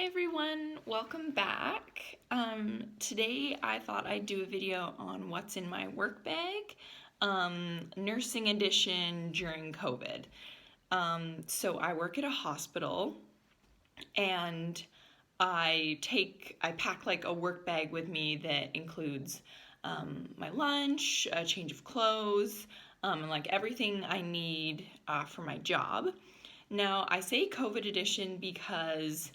Hi everyone, welcome back. Today I thought I'd do a video on what's in my work bag, nursing edition during COVID. So I work at a hospital and I pack like a work bag with me that includes my lunch, a change of clothes, and like everything I need for my job. Now I say COVID edition because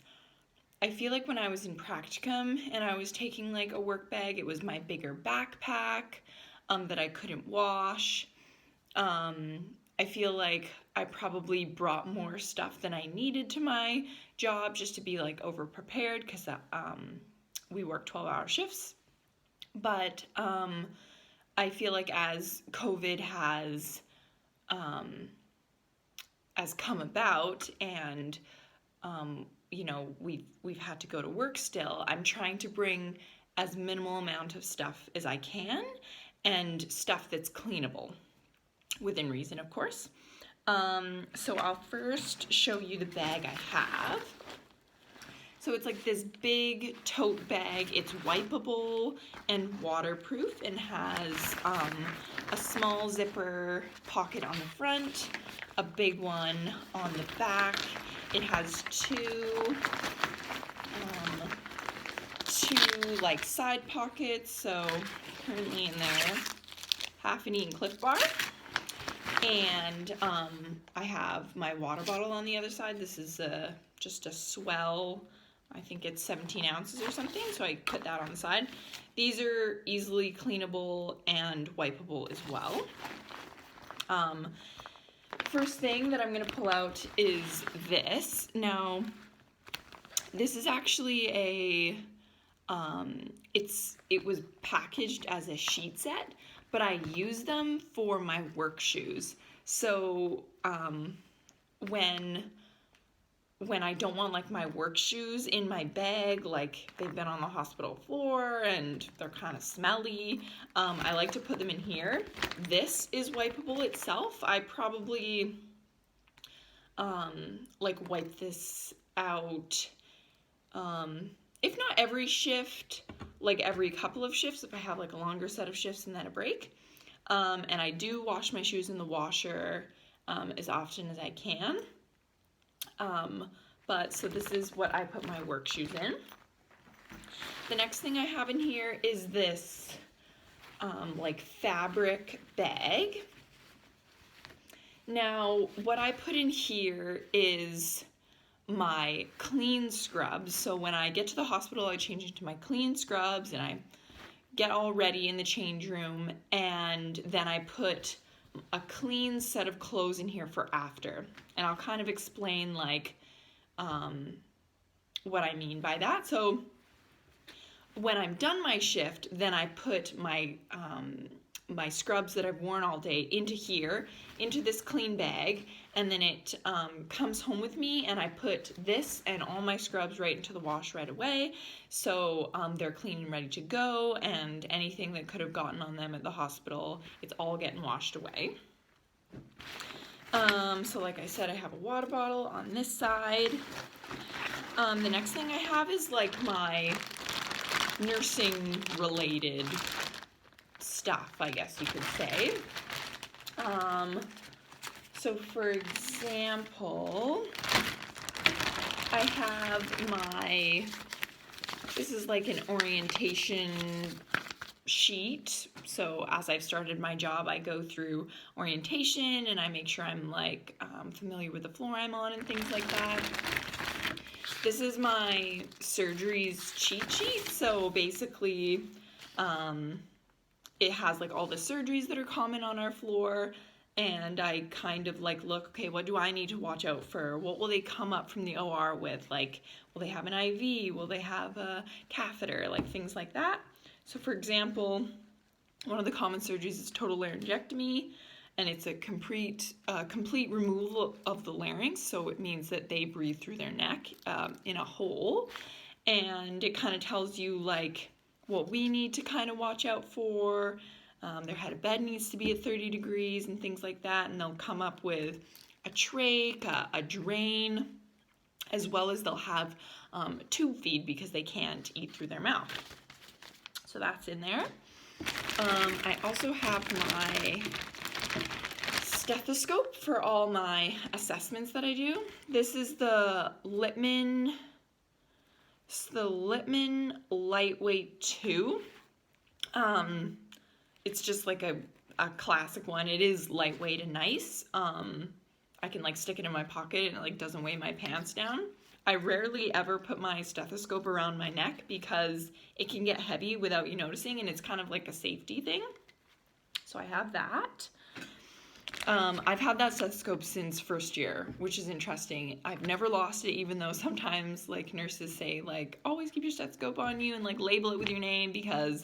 I feel like when I was in practicum and I was taking like a work bag, it was my bigger backpack that I couldn't wash. I feel like I probably brought more stuff than I needed to my job just to be like over prepared because we work 12-hour shifts. But I feel like as COVID has come about and we've had to go to work still. I'm trying to bring as minimal amount of stuff as I can and stuff that's cleanable within reason, of course. So I'll first show you the bag I have. So it's like this big tote bag. It's wipeable and waterproof and has a small zipper pocket on the front, a big one on the back. It has two like side pockets, so currently in there, half an eaten Clif Bar. And I have my water bottle on the other side. This is just a Swell, I think it's 17 ounces or something, so I put that on the side. These are easily cleanable and wipeable as well. First thing that I'm going to pull out is this. Now, this is actually it was packaged as a sheet set, but I use them for my work shoes. So when I don't want like my work shoes in my bag, like they've been on the hospital floor and they're kind of smelly, I like to put them in here. This is wipeable itself. I probably like wipe this out if not every shift, like every couple of shifts if I have like a longer set of shifts and then a break. And I do wash my shoes in the washer as often as I can. But so this is what I put my work shoes in. The next thing I have in here is this like fabric bag. Now, what I put in here is my clean scrubs. So when I get to the hospital, I change into my clean scrubs and I get all ready in the change room, and then I put a clean set of clothes in here for after. And I'll kind of explain like what I mean by that. So when I'm done my shift, then I put my my scrubs that I've worn all day into here, into this clean bag, and then it comes home with me, and I put this and all my scrubs right into the wash right away, so they're clean and ready to go, and anything that could have gotten on them at the hospital, it's all getting washed away. So like I said, I have a water bottle on this side. The next thing I have is like my nursing related stuff, I guess you could say. So for example, I have this is like an orientation sheet. So as I've started my job, I go through orientation and I make sure I'm like familiar with the floor I'm on and things like that. This is my surgeries cheat sheet. So basically, it has like all the surgeries that are common on our floor, and I kind of like look, okay, what do I need to watch out for? What will they come up from the OR with? Like, will they have an IV? Will they have a catheter? Like things like that. So for example, one of the common surgeries is total laryngectomy, and it's a complete removal of the larynx. So it means that they breathe through their neck in a hole, and it kind of tells you like what we need to kind of watch out for. Their head of bed needs to be at 30 degrees and things like that, and they'll come up with a trach, a drain, as well as they'll have tube feed because they can't eat through their mouth. So that's in there. I also have my stethoscope for all my assessments that I do. This is the Littmann Lightweight 2. It's just like a classic one. It is lightweight and nice. I can like stick it in my pocket and it like doesn't weigh my pants down. I rarely ever put my stethoscope around my neck because it can get heavy without you noticing, and it's kind of like a safety thing. So I have that. I've had that stethoscope since first year, which is interesting. I've never lost it, even though sometimes like nurses say like, always keep your stethoscope on you and like label it with your name because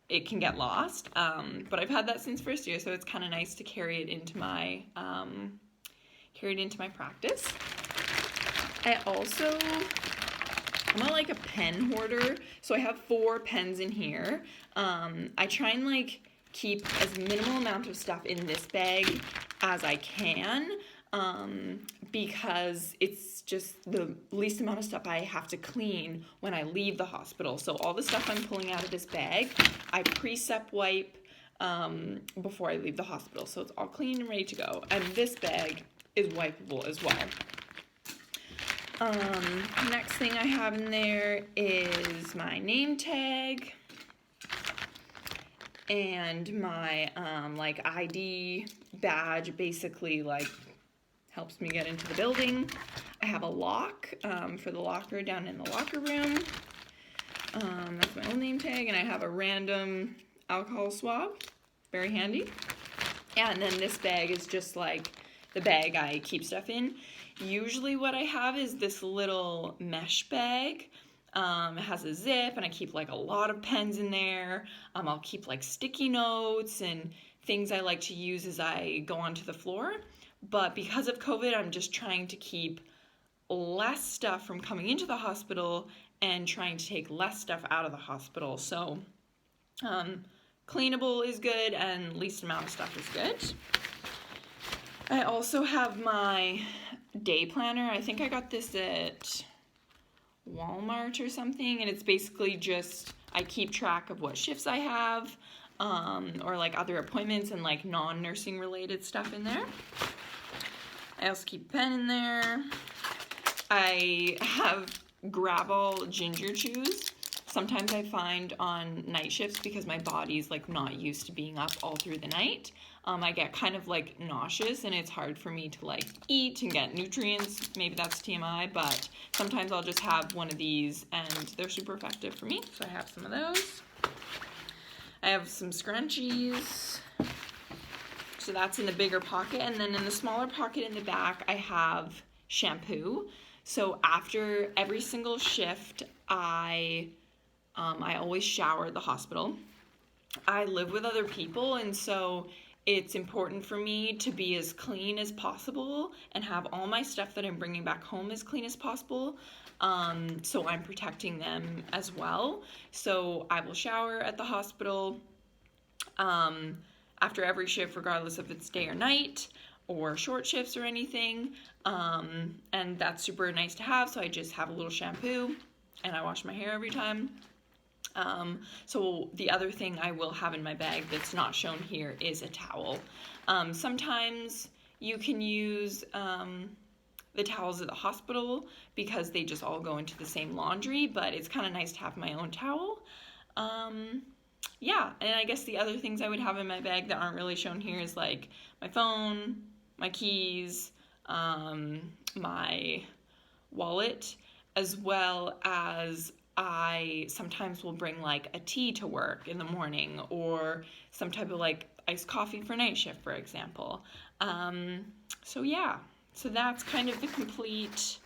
it can get lost. But I've had that since first year, so it's kind of nice to carry it into my practice. I'm like a pen hoarder, so I have 4 pens in here. I try and like keep as minimal amount of stuff in this bag as I can, because it's just the least amount of stuff I have to clean when I leave the hospital. So all the stuff I'm pulling out of this bag, I pre-sep wipe before I leave the hospital, so it's all clean and ready to go. And this bag is wipeable as well. Next thing I have in there is my name tag and my like ID badge, basically like helps me get into the building. I have a lock for the locker down in the locker room. That's my old name tag, and I have a random alcohol swab, very handy. And then this bag is just like the bag I keep stuff in. Usually what I have is this little mesh bag. It has a zip, and I keep like a lot of pens in there. I'll keep like sticky notes and things I like to use as I go onto the floor. But because of COVID, I'm just trying to keep less stuff from coming into the hospital and trying to take less stuff out of the hospital. So cleanable is good and least amount of stuff is good. I also have my day planner. I think I got this at Walmart or something, and it's basically just I keep track of what shifts I have, or like other appointments and like non-nursing related stuff in there. I also keep a pen in there. I have Gravol ginger chews. Sometimes I find on night shifts, because my body's like not used to being up all through the night, I get kind of like nauseous and it's hard for me to like eat and get nutrients. Maybe that's TMI, but sometimes I'll just have one of these and they're super effective for me. So I have some of those. I have some scrunchies. So that's in the bigger pocket. And then in the smaller pocket in the back, I have shampoo. So after every single shift, I always shower at the hospital. I live with other people, and so it's important for me to be as clean as possible and have all my stuff that I'm bringing back home as clean as possible. So I'm protecting them as well. So I will shower at the hospital after every shift, regardless if it's day or night or short shifts or anything. And that's super nice to have. So I just have a little shampoo and I wash my hair every time. So the other thing I will have in my bag that's not shown here is a towel. Sometimes you can use the towels at the hospital because they just all go into the same laundry, but it's kind of nice to have my own towel. Yeah, and I guess the other things I would have in my bag that aren't really shown here is like my phone, my keys, my wallet, as well as I sometimes will bring like a tea to work in the morning or some type of like iced coffee for night shift, for example. So yeah, so that's kind of the complete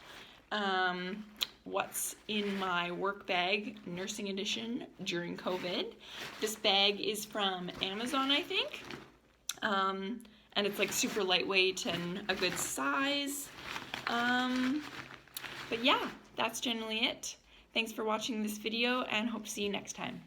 what's in my work bag, nursing edition during COVID. This bag is from Amazon, I think. And it's like super lightweight and a good size. But yeah, that's generally it. Thanks for watching this video and hope to see you next time.